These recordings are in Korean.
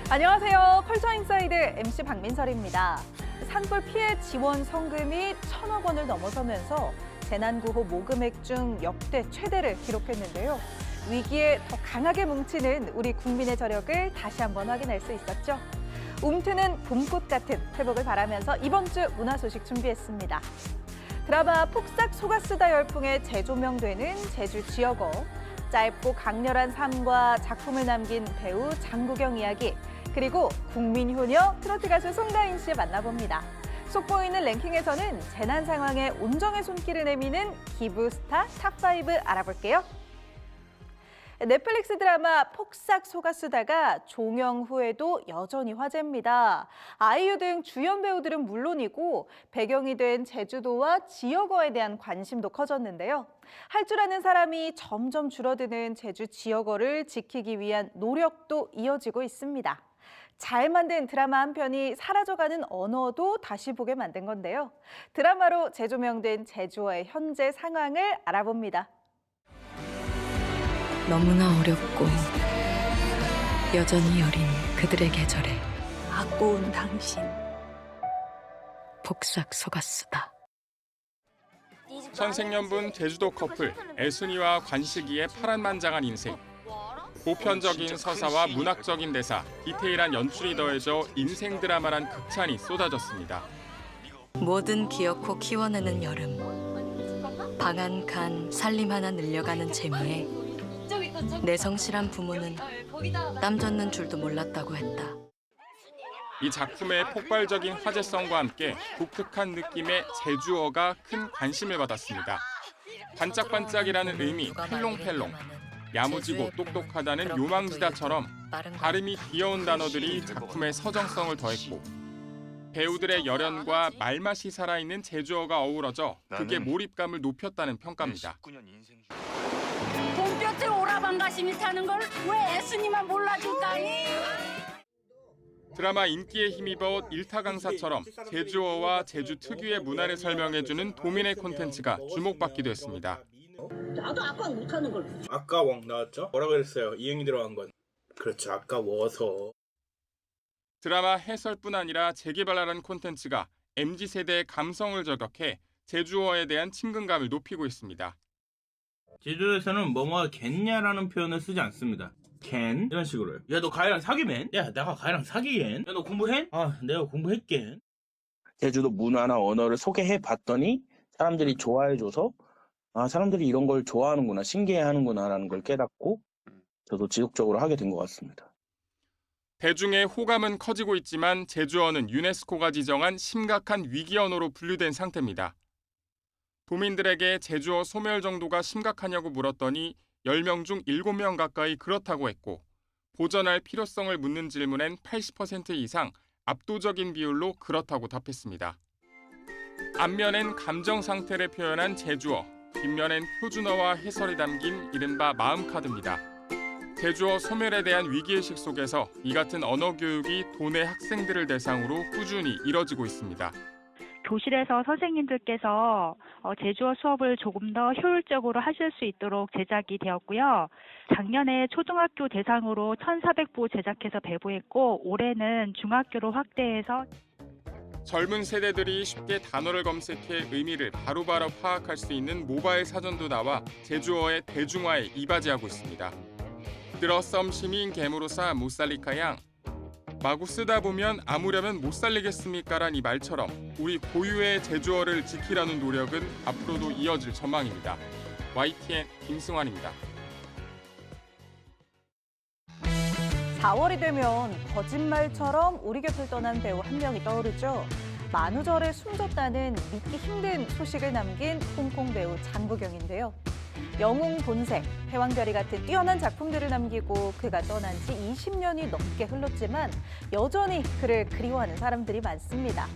안녕하세요. 컬처인사이드 MC 박민설입니다. 산불 피해 지원 성금이 1,000억 원을 넘어서면서 재난구호 모금액 중 역대 최대를 기록했는데요. 위기에 더 강하게 뭉치는 우리 국민의 저력을 다시 한번 확인할 수 있었죠. 움트는 봄꽃 같은 회복을 바라면서 이번 주 문화 소식 준비했습니다. 드라마 폭삭 속았수다 열풍에 재조명되는 제주 지역어, 짧고 강렬한 삶과 작품을 남긴 배우 장국영 이야기, 그리고 국민 효녀 트로트 가수 송가인 씨 만나봅니다. 속보이는 랭킹에서는 재난 상황에 온정의 손길을 내미는 기부 스타 탑5 알아볼게요. 넷플릭스 드라마 폭삭 속았수다가 종영 후에도 여전히 화제입니다. 아이유 등 주연 배우들은 물론이고 배경이 된 제주도와 지역어에 대한 관심도 커졌는데요. 할 줄 아는 사람이 점점 줄어드는 제주 지역어를 지키기 위한 노력도 이어지고 있습니다. 잘 만든 드라마 한 편이 사라져가는 언어도 다시 보게 만든 건데요. 드라마로 재조명된 제주어의 현재 상황을 알아봅니다. 너무나 어렵고 여전히 여린 그들의 계절에 아까운 당신. 폭삭 속았수다. 천생연분 제주도 커플 애순이와 관식이의 파란만장한 인생. 보편적인 서사와 문학적인 대사, 디테일한 연출이 더해져 인생 드라마란 극찬이 쏟아졌습니다. 뭐든 기어코 키워내는 여름. 방 한 칸 살림 하나 늘려가는 재미에 내 성실한 부모는 땀 젖는 줄도 몰랐다고 했다. 이 작품의 폭발적인 화제성과 함께 독특한 느낌의 제주어가 큰 관심을 받았습니다. 반짝반짝이라는 의미 펠롱펠롱, 야무지고 똑똑하다는 요망지다처럼 발음이 귀여운 단어들이 작품의 서정성을 더했고 배우들의 열연과 말맛이 살아있는 제주어가 어우러져 그게 몰입감을 높였다는 평가입니다. 봄볕을 오라방가심이 타는 걸 왜 애순이만 몰라줄까니? 드라마 인기에 힘입어 일타 강사처럼 제주어와 제주 특유의 문화를 설명해주는 도민의 콘텐츠가 주목받기도 했습니다. 나도 아까 못하는 걸. 아까워 나왔죠? 뭐라 그랬어요? 이응이 들어간 건. 그렇죠. 아까워서. 드라마 해설뿐 아니라 재개발하는 콘텐츠가 MZ세대의 감성을 저격해 제주어에 대한 친근감을 높이고 있습니다. 제주도에서는 뭐뭐가 겠냐라는 표현을 쓰지 않습니다. 캔 이런 식으로요. 야 너 가희랑 사귀면? 야 내가 가희랑 사귀겐? 야 너 공부해? 아 내가 공부했겐? 제주도 문화나 언어를 소개해 봤더니 사람들이 좋아해줘서 아 사람들이 이런 걸 좋아하는구나, 신기해하는구나라는 걸 깨닫고 저도 지속적으로 하게 된 것 같습니다. 대중의 호감은 커지고 있지만 제주어는 유네스코가 지정한 심각한 위기 언어로 분류된 상태입니다. 도민들에게 제주어 소멸 정도가 심각하냐고 물었더니 10명 중 7명 가까이 그렇다고 했고 보전할 필요성을 묻는 질문엔 80% 이상 압도적인 비율로 그렇다고 답했습니다. 앞면엔 감정 상태를 표현한 제주어, 뒷면엔 표준어와 해설이 담긴 이른바 마음카드입니다. 제주어 소멸에 대한 위기의식 속에서 이 같은 언어 교육이 도내 학생들을 대상으로 꾸준히 이뤄지고 있습니다. 교실에서 선생님들께서 제주어 수업을 조금 더 효율적으로 하실 수 있도록 제작이 되었고요. 작년에 초등학교 대상으로 1,400부 제작해서 배부했고 올해는 중학교로 확대해서 젊은 세대들이 쉽게 단어를 검색해 의미를 바로바로 파악할 수 있는 모바일 사전도 나와 제주어의 대중화에 이바지하고 있습니다. 들어 썸 시민 개무로사 못살리카양 마구 쓰다 보면 아무려면 못 살리겠습니까란 이 말처럼 우리 고유의 제주어를 지키라는 노력은 앞으로도 이어질 전망입니다. YTN 김승환입니다. 4월이 되면 거짓말처럼 우리 곁을 떠난 배우 한 명이 떠오르죠. 만우절에 숨졌다는 믿기 힘든 소식을 남긴 홍콩 배우 장국영인데요. 영웅 본색, 패왕별이 같은 뛰어난 작품들을 남기고 그가 떠난 지 20년이 넘게 흘렀지만 여전히 그를 그리워하는 사람들이 많습니다.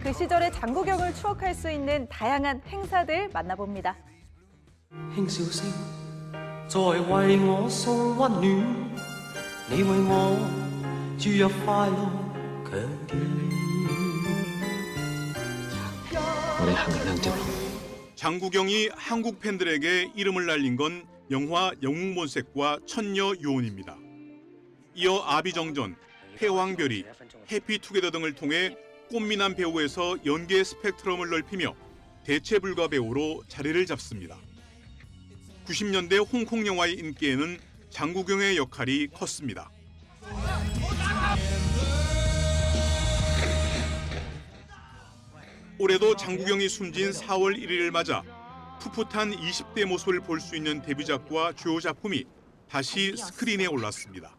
그 시절의 장국영을 추억할 수 있는 다양한 행사들 만나봅니다. 輕笑聲在為我送溫暖，你為我注入快樂強電。 우리 항상 장국영이 한국 팬들에게 이름을 날린 건 영화 영웅본색과 천녀 요원입니다. 이어 아비정전, 패왕별이, 해피투게더 등을 통해 꽃미남 배우에서 연기의 스펙트럼을 넓히며 대체불가 배우로 자리를 잡습니다. 90년대 홍콩 영화의 인기에는 장국영의 역할이 컸습니다. 올해도 장국영이 숨진 4월 1일을 맞아 풋풋한 20대 모습을 볼 수 있는 데뷔작과 주요 작품이 다시 스크린에 올랐습니다.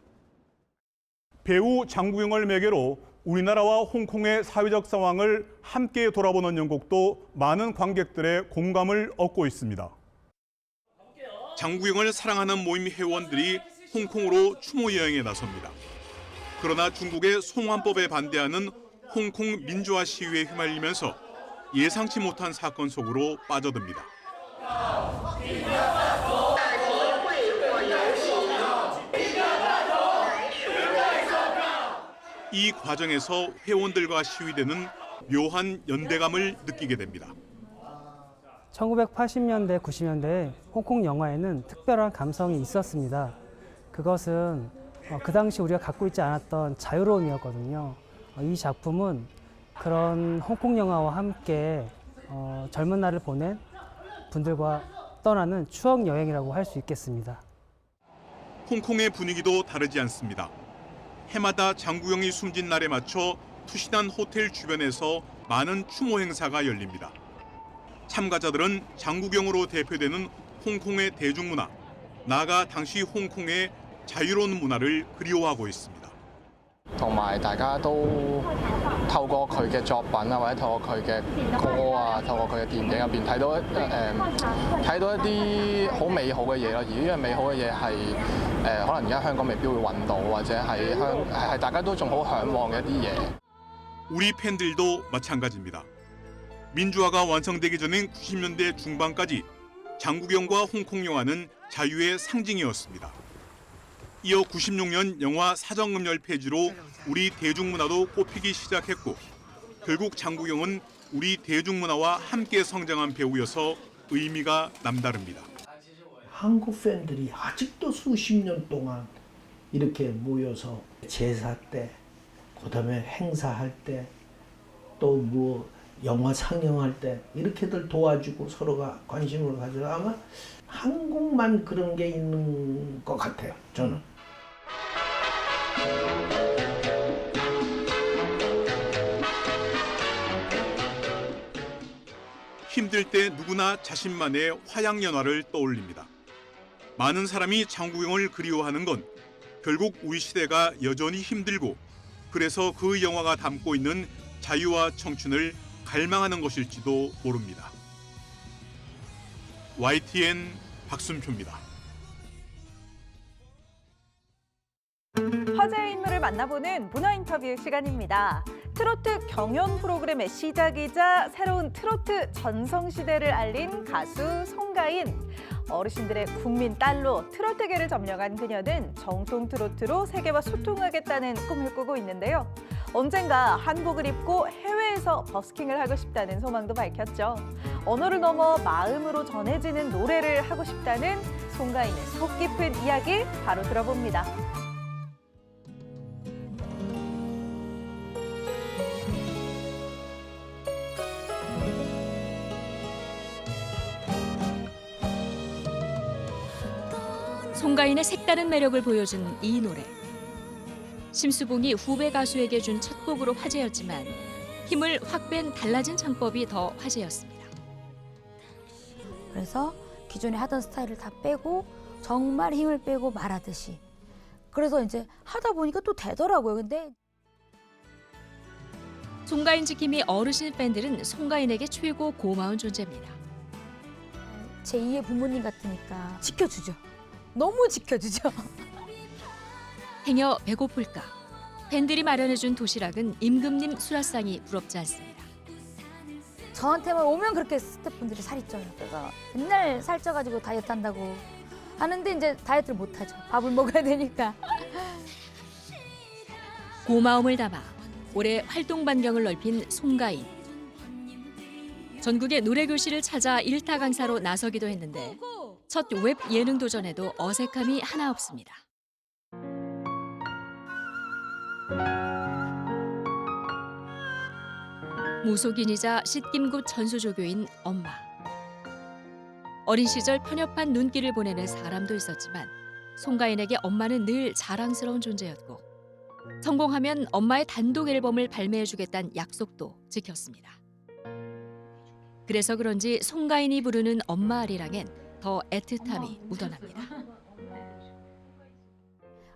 배우 장국영을 매개로 우리나라와 홍콩의 사회적 상황을 함께 돌아보는 연극도 많은 관객들의 공감을 얻고 있습니다. 장국영을 사랑하는 모임 회원들이 홍콩으로 추모 여행에 나섭니다. 그러나 중국의 송환법에 반대하는 홍콩 민주화 시위에 휘말리면서 예상치 못한 사건 속으로 빠져듭니다. 이 과정에서 회원들과 시위대는 묘한 연대감을 느끼게 됩니다. 1980년대, 90년대에 홍콩 영화에는 특별한 감성이 있었습니다. 그것은 그 당시 우리가 갖고 있지 않았던 자유로움이었거든요. 이 작품은 그런 홍콩 영화와 함께 젊은 날을 보낸 분들과 떠나는 추억 여행이라고 할 수 있겠습니다. 홍콩의 분위기도 다르지 않습니다. 해마다 장국영이 숨진 날에 맞춰 푸신한 호텔 주변에서 많은 추모 행사가 열립니다. 참가자들은 장국영으로 대표되는 홍콩의 대중문화, 나아가 당시 홍콩의 자유로운 문화를 그리워하고 있습니다. 同埋大家都透過佢嘅作品啊，或者透過佢嘅歌啊，透過佢嘅電影入邊睇到一啲好美好嘅嘢咯。而呢樣美好嘅嘢係可能而家香港未必會揾到，或者係大家都仲好嚮往嘅一啲嘢。 우리 팬들도 마찬가지입니다. 민주화가 완성되기 전인 90년대 중반까지 장국영과 홍콩 영화는 자유의 상징이었습니다. 이어 96년 영화 사정금열 폐지로 우리 대중문화도 꼽히기 시작했고 결국 장국영은 우리 대중문화와 함께 성장한 배우여서 의미가 남다릅니다. 한국 팬들이 아직도 수십 년 동안 이렇게 모여서 제사 때, 그다음에 행사할 때, 또 뭐 영화 상영할 때 이렇게들 도와주고 서로가 관심을 가져 아마 한국만 그런 게 있는 것 같아요. 저는. 힘들 때 누구나 자신만의 화양연화를 떠올립니다. 많은 사람이 장국영을 그리워하는 건 결국 우리 시대가 여전히 힘들고 그래서 그 영화가 담고 있는 자유와 청춘을 갈망하는 것일지도 모릅니다. YTN 박순표입니다. 화제의 인물을 만나보는 문화 인터뷰 시간입니다. 트로트 경연 프로그램의 시작이자 새로운 트로트 전성시대를 알린 가수 송가인. 어르신들의 국민 딸로 트로트계를 점령한 그녀는 정통 트로트로 세계와 소통하겠다는 꿈을 꾸고 있는데요. 언젠가 한복을 입고 해외에서 버스킹을 하고 싶다는 소망도 밝혔죠. 언어를 넘어 마음으로 전해지는 노래를 하고 싶다는 송가인의 속 깊은 이야기 바로 들어봅니다. 송가인의 색다른 매력을 보여준 이 노래. 심수봉이 후배 가수에게 준 첫 곡으로 화제였지만 힘을 확 뺀 달라진 창법이 더 화제였습니다. 그래서 기존에 하던 스타일을 다 빼고 정말 힘을 빼고 말하듯이. 그래서 이제 하다 보니까 또 되더라고요. 근데 송가인 지킴이 어르신 팬들은 송가인에게 최고 고마운 존재입니다. 제2의 부모님 같으니까 지켜주죠. 너무 지켜주죠. 행여 배고플까? 팬들이 마련해준 도시락은 임금님 수라상이 부럽지 않습니다. 저한테만 오면 그렇게 스태프분들이 살이 쪄요. 그래서 맨날 살쪄가지고 다이어트 한다고 하는데 이제 다이어트를 못하죠. 밥을 먹어야 되니까. 고마움을 담아 올해 활동 반경을 넓힌 송가인. 전국의 노래교실을 찾아 일타 강사로 나서기도 했는데 첫 웹 예능 도전에도 어색함이 하나 없습니다. 무속인이자 씻김굿 천수조교인 엄마. 어린 시절 편협한 눈길을 보내는 사람도 있었지만 송가인에게 엄마는 늘 자랑스러운 존재였고 성공하면 엄마의 단독 앨범을 발매해주겠다는 약속도 지켰습니다. 그래서 그런지 송가인이 부르는 엄마 아리랑엔 더 애틋함이 묻어납니다.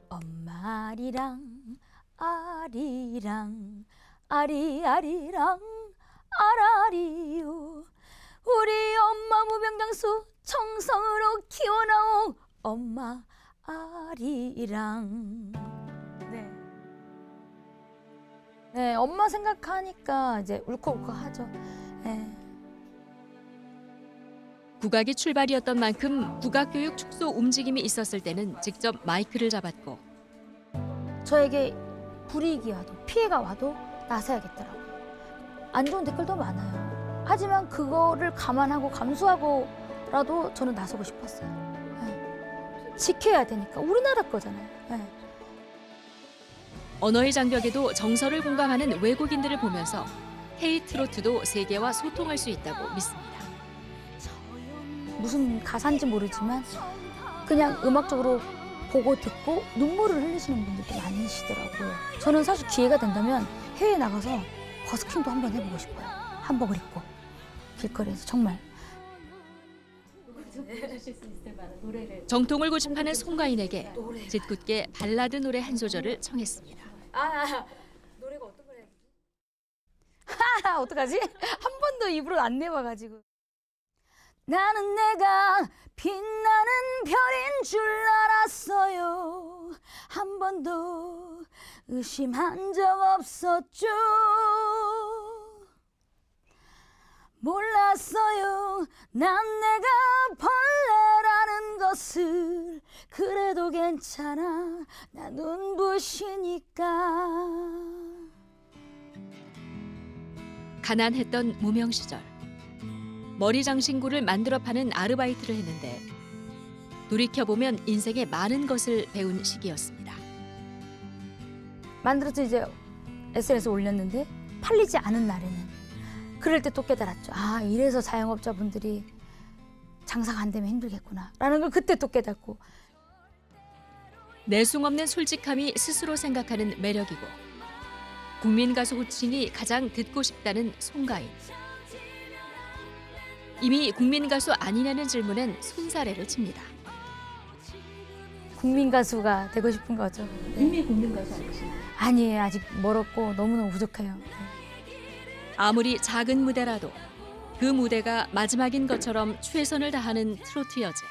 엄마 아리랑 아리랑 아리아리랑 아라리요 우리 엄마 무병장수 청성으로 키워나오 엄마 아리랑. 네, 엄마 생각하니까 이제 울컥울컥하죠. 네. 국악이 출발이었던 만큼 국악교육 축소 움직임이 있었을 때는 직접 마이크를 잡았고 저에게 불이익이 와도 피해가 와도 나서야겠더라고요. 안 좋은 댓글도 많아요. 하지만 그거를 감안하고 감수하고라도 저는 나서고 싶었어요. 네. 지켜야 되니까 우리나라 거잖아요. 네. 언어의 장벽에도 정서를 공감하는 외국인들을 보면서 K-트로트도 세계와 소통할 수 있다고 믿습니다. 무슨 가사인지 모르지만 그냥 음악적으로 보고 듣고 눈물을 흘리시는 분들도 많으시더라고요. 저는 사실 기회가 된다면 해외에 나가서 버스킹도 한번 해보고 싶어요. 한복을 입고 길거리에서 정말. 정통을 고집하는 송가인에게 짓궂게 발라드 노래 한 소절을 청했습니다. 노래가 어떤 걸 해야 되지? 하하, 어떡하지? 한 번도 입으로 안 내봐가지고. 나는 내가 빛나는 별인 줄 알았어요. 한 번도 의심한 적 없었죠. 몰랐어요. 난 내가 벌레라는 것을. 그래도 괜찮아. 나 눈부시니까. 가난했던 무명 시절. 머리 장신구를 만들어 파는 아르바이트를 했는데 돌이켜보면 인생의 많은 것을 배운 시기였습니다. 만들어서 이제 SNS에 올렸는데 팔리지 않은 날에는 그럴 때 또 깨달았죠. 아, 이래서 자영업자분들이 장사가 안 되면 힘들겠구나 라는 걸 그때 또 깨닫고. 내숭 없는 솔직함이 스스로 생각하는 매력이고 국민 가수 호칭이 가장 듣고 싶다는 송가인. 이미 국민 가수 아니냐는 질문엔 손사래를 칩니다. 국민 가수가 되고 싶은 거죠. 이미 국민 가수 아니시나요? 아니에요. 아직 멀었고 너무너무 부족해요. 아무리 작은 무대라도 그 무대가 마지막인 것처럼 최선을 다하는 트로트 여제.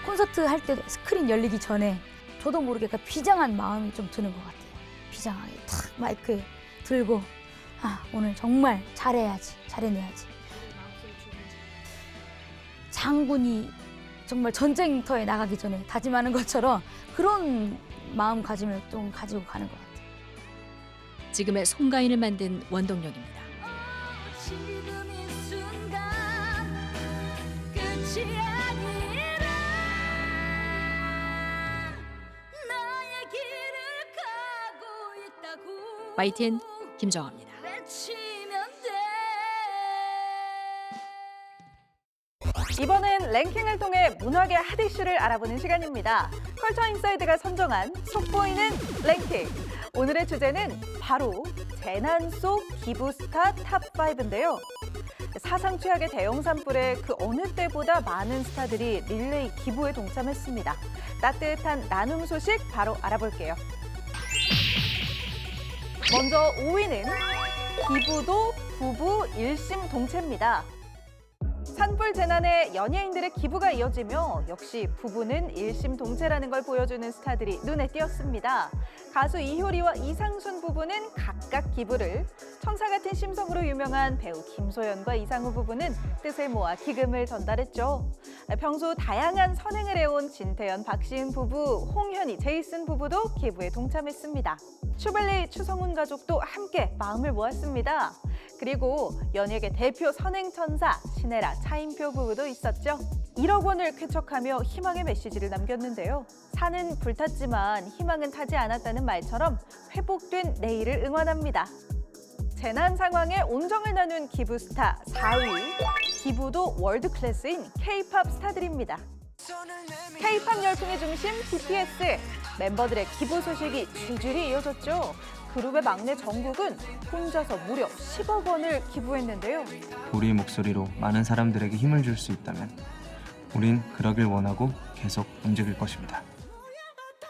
콘서트 할 때도 스크린 열리기 전에 저도 모르게 약간 비장한 마음이 좀 드는 것 같아요. 비장하게 탁 마이크에 들고 오늘 정말 잘해야지, 잘해내야지. 장군이 정말 전쟁터에 나가기 전에 다짐하는 것처럼 그런 마음가짐을 좀 가지고 가는 것 같아요. 지금의 송가인을 만든 원동력입니다. 지금 이 순간 끝이 아니라 나의 길을 가고 있다고 YTN 김정아입니다. 이번엔 랭킹을 통해 문학의 핫 이슈를 알아보는 시간입니다. 컬처 인사이드가 선정한 속보이는 랭킹. 오늘의 주제는 바로 재난 속 기부스타 탑5인데요. 사상 최악의 대형 산불에 그 어느 때보다 많은 스타들이 릴레이 기부에 동참했습니다. 따뜻한 나눔 소식 바로 알아볼게요. 먼저 5위는 기부도 부부 일심동체입니다. 산불 재난에 연예인들의 기부가 이어지며 역시 부부는 일심동체라는 걸 보여주는 스타들이 눈에 띄었습니다. 가수 이효리와 이상순 부부는 각각 기부를, 천사 같은 심성으로 유명한 배우 김소연과 이상우 부부는 뜻을 모아 기금을 전달했죠. 평소 다양한 선행을 해온 진태현, 박시은 부부, 홍현희, 제이슨 부부도 기부에 동참했습니다. 슈벨리, 추성훈 가족도 함께 마음을 모았습니다. 그리고 연예계 대표 선행천사 신혜라, 차인표 부부도 있었죠. 1억 원을 쾌척하며 희망의 메시지를 남겼는데요. 산은 불탔지만 희망은 타지 않았다는 말처럼 회복된 내일을 응원합니다. 재난 상황에 온정을 나눈 기부 스타 4위, 기부도 월드 클래스인 K-팝 스타들입니다. K-팝 열풍의 중심 BTS, 멤버들의 기부 소식이 줄줄이 이어졌죠. 그룹의 막내 정국은 혼자서 무려 10억 원을 기부했는데요. 우리의 목소리로 많은 사람들에게 힘을 줄 수 있다면 우린 그러길 원하고 계속 움직일 것입니다.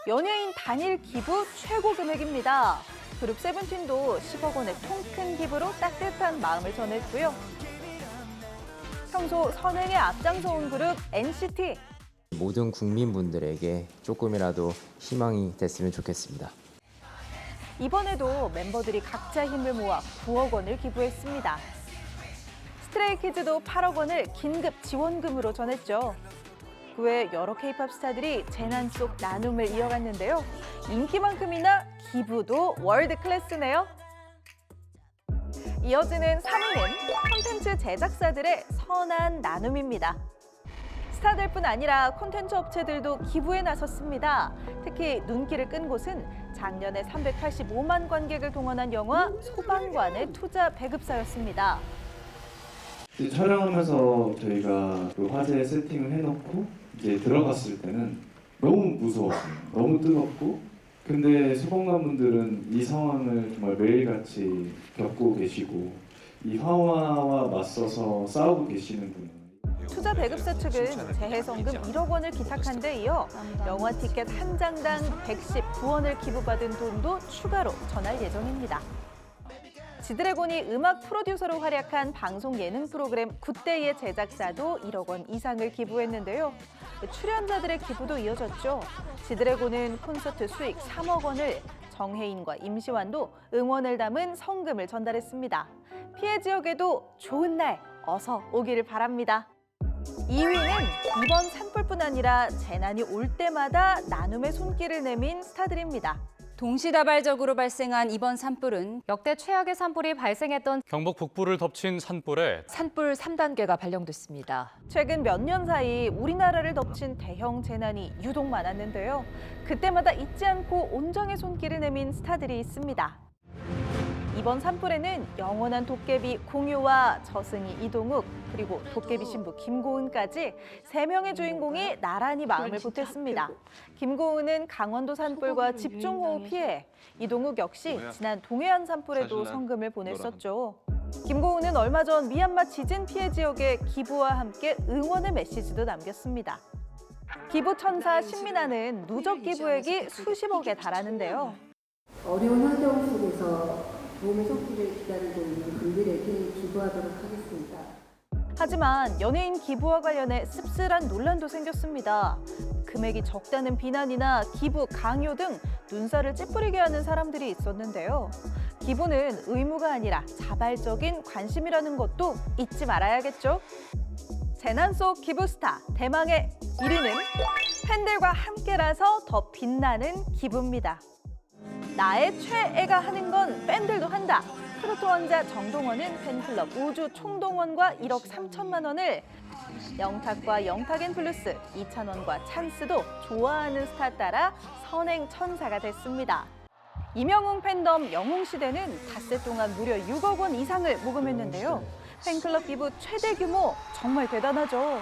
연예인 단일 기부 최고 금액입니다. 그룹 세븐틴도 10억 원의 통큰 기부로 따뜻한 마음을 전했고요. 평소 선행에 앞장서온 그룹 NCT. 모든 국민분들에게 조금이라도 희망이 됐으면 좋겠습니다. 이번에도 멤버들이 각자 힘을 모아 9억 원을 기부했습니다. 스트레이키즈도 8억 원을 긴급 지원금으로 전했죠. 그 외 여러 K-팝 스타들이 재난 속 나눔을 이어갔는데요. 인기만큼이나 기부도 월드 클래스네요. 이어지는 3위는 콘텐츠 제작사들의 선한 나눔입니다. 스타들뿐 아니라 콘텐츠 업체들도 기부에 나섰습니다. 특히 눈길을 끈 곳은 작년에 385만 관객을 동원한 영화 소방관의 투자 배급사였습니다. 촬영하면서 저희가 그 화재 세팅을 해놓고 이제 들어갔을 때는 너무 무서웠어요. 너무 뜨겁고. 근데 소방관분들은 이 상황을 정말 매일같이 겪고 계시고 이 화화와 맞서서 싸우고 계시는구나. 투자 배급사 측은 재해성금 1억 원을 기탁한 데 이어 영화 티켓 한 장당 119원을 기부받은 돈도 추가로 전할 예정입니다. 지드래곤이 음악 프로듀서로 활약한 방송 예능 프로그램 굿데이의 제작사도 1억 원 이상을 기부했는데요. 출연자들의 기부도 이어졌죠. 지드래곤은 콘서트 수익 3억 원을, 정혜인과 임시완도 응원을 담은 성금을 전달했습니다. 피해 지역에도 좋은 날 어서 오기를 바랍니다. 2위는 이번 산불뿐 아니라 재난이 올 때마다 나눔의 손길을 내민 스타들입니다. 동시다발적으로 발생한 이번 산불은 역대 최악의 산불이 발생했던 경북 북부를 덮친 산불에 산불 3단계가 발령됐습니다. 최근 몇 년 사이 우리나라를 덮친 대형 재난이 유독 많았는데요. 그때마다 잊지 않고 온정의 손길을 내민 스타들이 있습니다. 이번 산불에는 영원한 도깨비 공유와 저승이 이동욱, 그리고 도깨비 신부 김고은까지 3명의 주인공이 나란히 마음을 보탰습니다. 김고은은 강원도 산불과 집중호우 피해, 이동욱 역시 지난 동해안 산불에도 성금을 보냈었죠. 김고은은 얼마 전 미얀마 지진 피해 지역에 기부와 함께 응원의 메시지도 남겼습니다. 기부 천사 신민아는 누적 기부액이 수십억에 달하는데요. 어려운 환경 속에서 도움의 손길을 기다리고 있는 분들에게 기부하도록 하겠습니다. 하지만 연예인 기부와 관련해 씁쓸한 논란도 생겼습니다. 금액이 적다는 비난이나 기부 강요 등 눈살을 찌푸리게 하는 사람들이 있었는데요. 기부는 의무가 아니라 자발적인 관심이라는 것도 잊지 말아야겠죠? 재난 속 기부 스타 대망의 1위는 팬들과 함께라서 더 빛나는 기부입니다. 나의 최애가 하는 건 팬들도 한다. 트로트 왕자 정동원은 팬클럽 우주 총동원과 1억 3천만 원을, 영탁과 영탁앤플루스, 이찬원과 찬스도 좋아하는 스타 따라 선행 천사가 됐습니다. 이명웅 팬덤 영웅시대는 닷새 동안 무려 6억 원 이상을 모금했는데요. 팬클럽 기부 최대 규모 정말 대단하죠.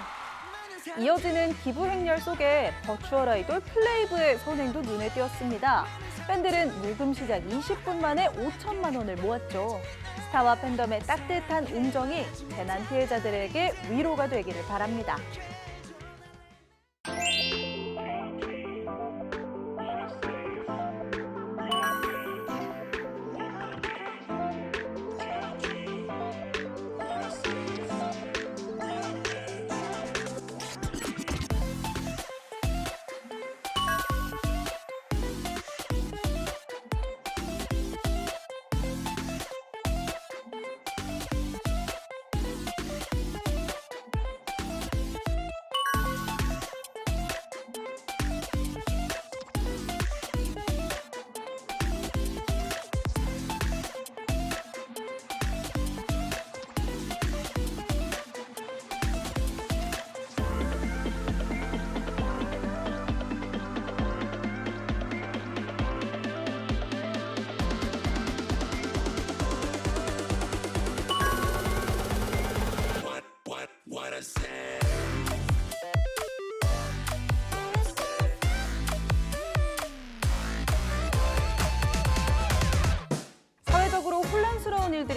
이어지는 기부 행렬 속에 버추얼 아이돌 플레이브의 선행도 눈에 띄었습니다. 팬들은 모금 시작 20분 만에 5천만 원을 모았죠. 스타와 팬덤의 따뜻한 음정이 재난 피해자들에게 위로가 되기를 바랍니다.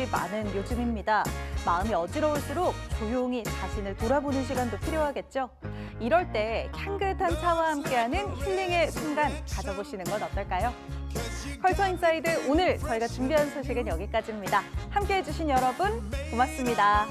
일들이 많은 요즘입니다. 마음이 어지러울수록 조용히 자신을 돌아보는 시간도 필요하겠죠. 이럴 때 향긋한 차와 함께하는 힐링의 순간 가져보시는 건 어떨까요? 컬처 인사이드 오늘 저희가 준비한 소식은 여기까지입니다. 함께해 주신 여러분 고맙습니다.